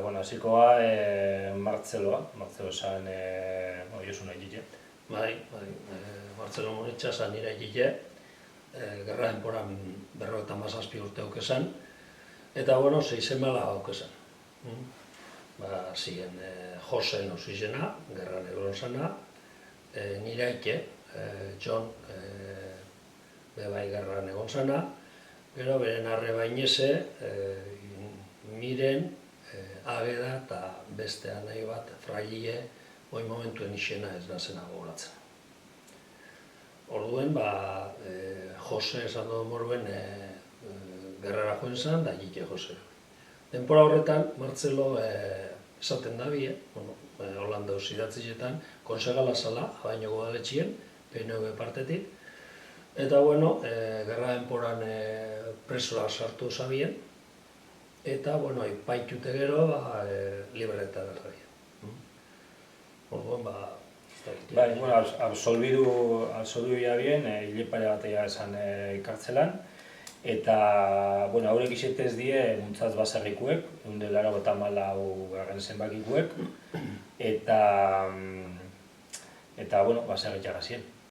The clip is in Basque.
Bueno, hasikoa Martzelo zan Josune egile. Bai, Martzelo Monitxa zan nire egile, gerra denporan 57 urte hauk esan, eta bueno, 6 semala hauk esan. Ziren Jose nozu izena, gerran egon zana, nire aike, John, bebai gerran egon zana, gero beren arre bainese, Miren, Ageda eta beste nahi bat, Fraile, hoi momentuen izena ez da zena gogoratzen. Orduen, Jose esan dut moruen gerrara joen zen, da egite Jose. Denpora horretan, Martzelo esaten da bie, Holanda idatzizetan, konsegala zala, abaino godaletxien, PNV partetik, eta bueno, gerra denporan presora sartu zabien, eta, bueno, ipaitute gero, libereta bertabia. Orduan, Bai, bueno, absolbidu jabien, hile pare batea esan ikartzelan, eta, bueno, haurek izetez die muntzaz baserrikuek, 184 garren zenbakikuek, eta, bueno, baserritxagazien.